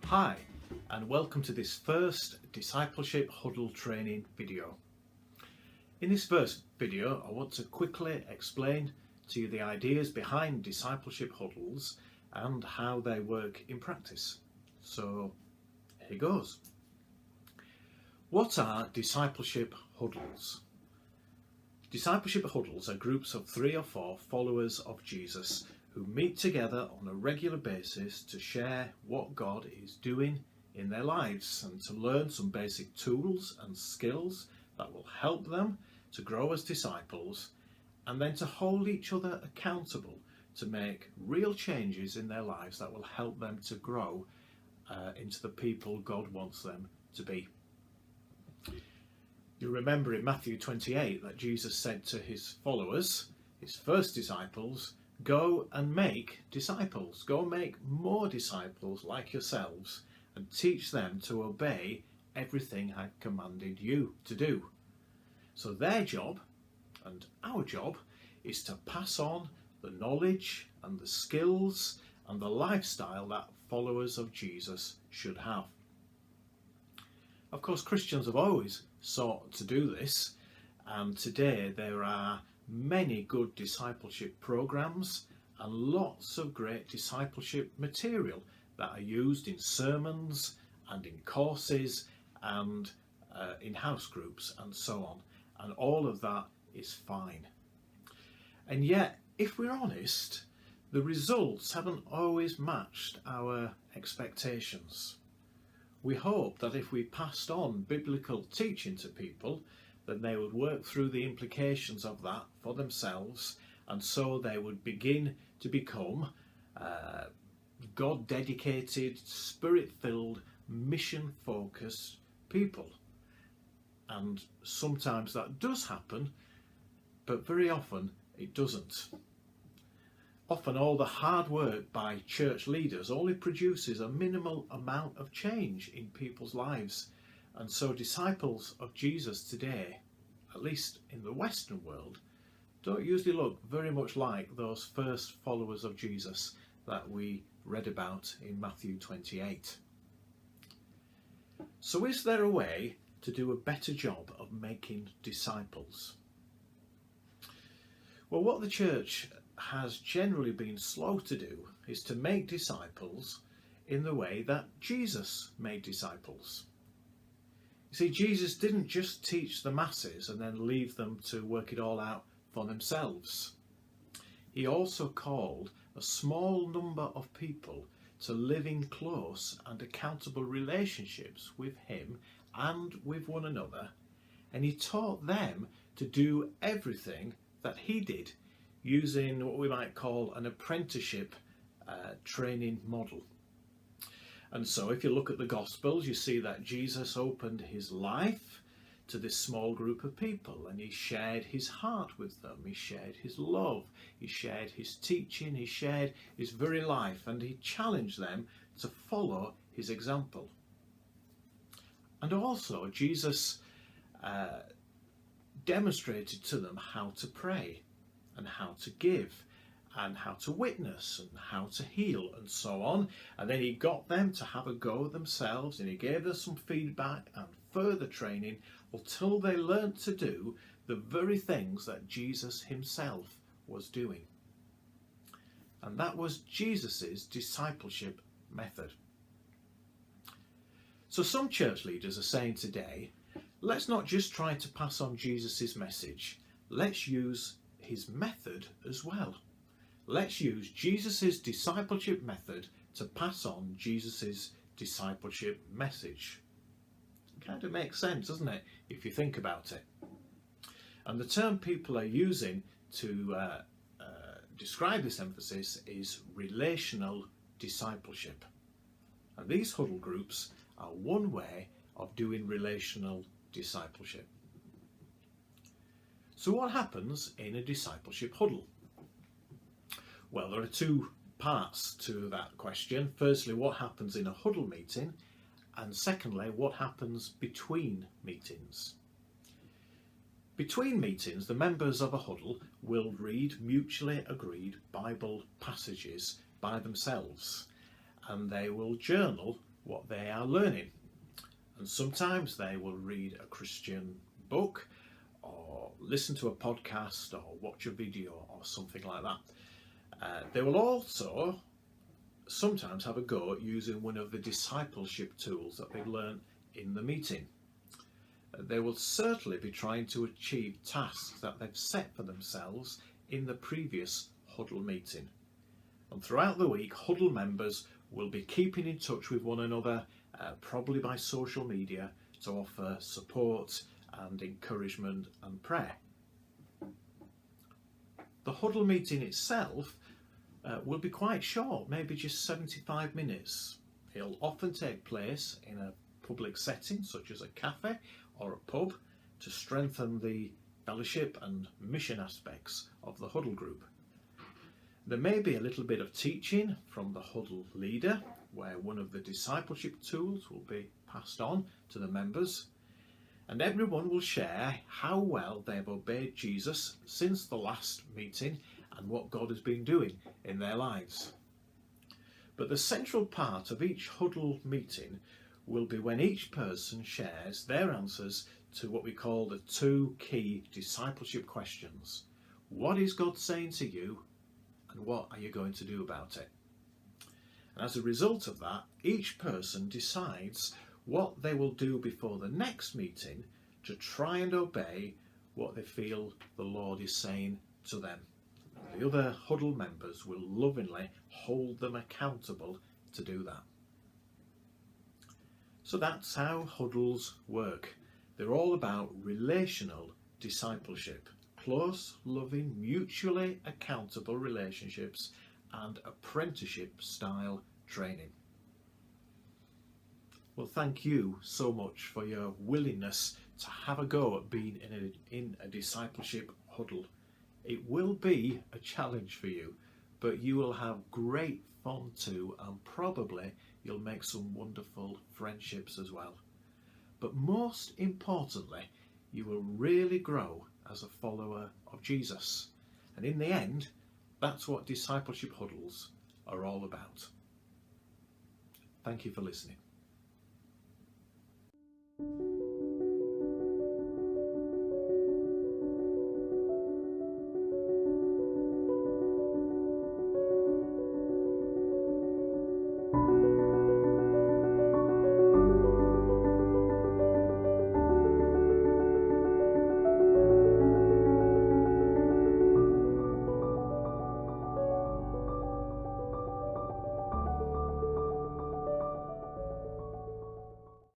Hi, and welcome to this first Discipleship Huddle training video. In this first video, I want to quickly explain to you the ideas behind Discipleship Huddles and how they work in practice. So, here goes. What are Discipleship Huddles? Discipleship Huddles are groups of 3 or 4 followers of Jesus who meet together on a regular basis to share what God is doing in their lives and to learn some basic tools and skills that will help them to grow as disciples, and then to hold each other accountable to make real changes in their lives that will help them to grow into the people God wants them to be. You remember in Matthew 28 that Jesus said to his followers, his first disciples, "Go and make disciples. Go make more disciples like yourselves and teach them to obey everything I've commanded you to do." So their job and our job is to pass on the knowledge and the skills and the lifestyle that followers of Jesus should have. Of course, Christians have always sought to do this, and today there are many good discipleship programs and lots of great discipleship material that are used in sermons and in courses and in house groups and so on, and all of that is fine. And yet, if we're honest, the results haven't always matched our expectations. We hope that if we passed on biblical teaching to people, then they would work through the implications of that for themselves, and so they would begin to become God-dedicated, spirit-filled, mission-focused people. And sometimes that does happen, but very often it doesn't. Often all the hard work by church leaders only produces a minimal amount of change in people's lives. And so disciples of Jesus today, at least in the Western world, don't usually look very much like those first followers of Jesus that we read about in Matthew 28. So is there a way to do a better job of making disciples? Well, what the church has generally been slow to do is to make disciples in the way that Jesus made disciples. You see, Jesus didn't just teach the masses and then leave them to work it all out for themselves. He also called a small number of people to live in close and accountable relationships with him and with one another, and he taught them to do everything that he did, using what we might call an apprenticeship training model. And so if you look at the Gospels, you see that Jesus opened his life to this small group of people, and he shared his heart with them, he shared his love, he shared his teaching, he shared his very life, and he challenged them to follow his example. And also Jesus demonstrated to them how to pray and how to give and how to witness and how to heal and so on. And then he got them to have a go themselves, and he gave them some feedback and further training until they learned to do the very things that Jesus himself was doing. And that was Jesus's discipleship method. So some church leaders are saying today, let's not just try to pass on Jesus's message, let's use his method as well. Let's use Jesus's discipleship method to pass on Jesus's discipleship message. It kind of makes sense, doesn't it, if you think about it? And the term people are using to describe this emphasis is relational discipleship. And these huddle groups are one way of doing relational discipleship. So what happens in a discipleship huddle? Well, there are 2 parts to that question. Firstly, what happens in a huddle meeting? And secondly, what happens between meetings? Between meetings, the members of a huddle will read mutually agreed Bible passages by themselves, and they will journal what they are learning. And sometimes they will read a Christian book or listen to a podcast or watch a video or something like that. They will also sometimes have a go at using one of the discipleship tools that they've learned in the meeting. They will certainly be trying to achieve tasks that they've set for themselves in the previous Huddle meeting. And throughout the week, Huddle members will be keeping in touch with one another, probably by social media, to offer support and encouragement and prayer. The Huddle meeting itself will be quite short, maybe just 75 minutes. It'll often take place in a public setting such as a cafe or a pub to strengthen the fellowship and mission aspects of the Huddle group. There may be a little bit of teaching from the Huddle leader, where one of the discipleship tools will be passed on to the members, and everyone will share how well they've obeyed Jesus since the last meeting and what God has been doing in their lives. But the central part of each Huddle meeting will be when each person shares their answers to what we call the 2 key discipleship questions. What is God saying to you, and what are you going to do about it? And as a result of that, each person decides what they will do before the next meeting to try and obey what they feel the Lord is saying to them. The other Huddle members will lovingly hold them accountable to do that. So that's how Huddles work. They're all about relational discipleship, close, loving, mutually accountable relationships and apprenticeship style training. Well, thank you so much for your willingness to have a go at being in a discipleship huddle. It will be a challenge for you, but you will have great fun too, and probably you'll make some wonderful friendships as well. But most importantly, you will really grow as a follower of Jesus. And in the end, that's what discipleship huddles are all about. Thank you for listening.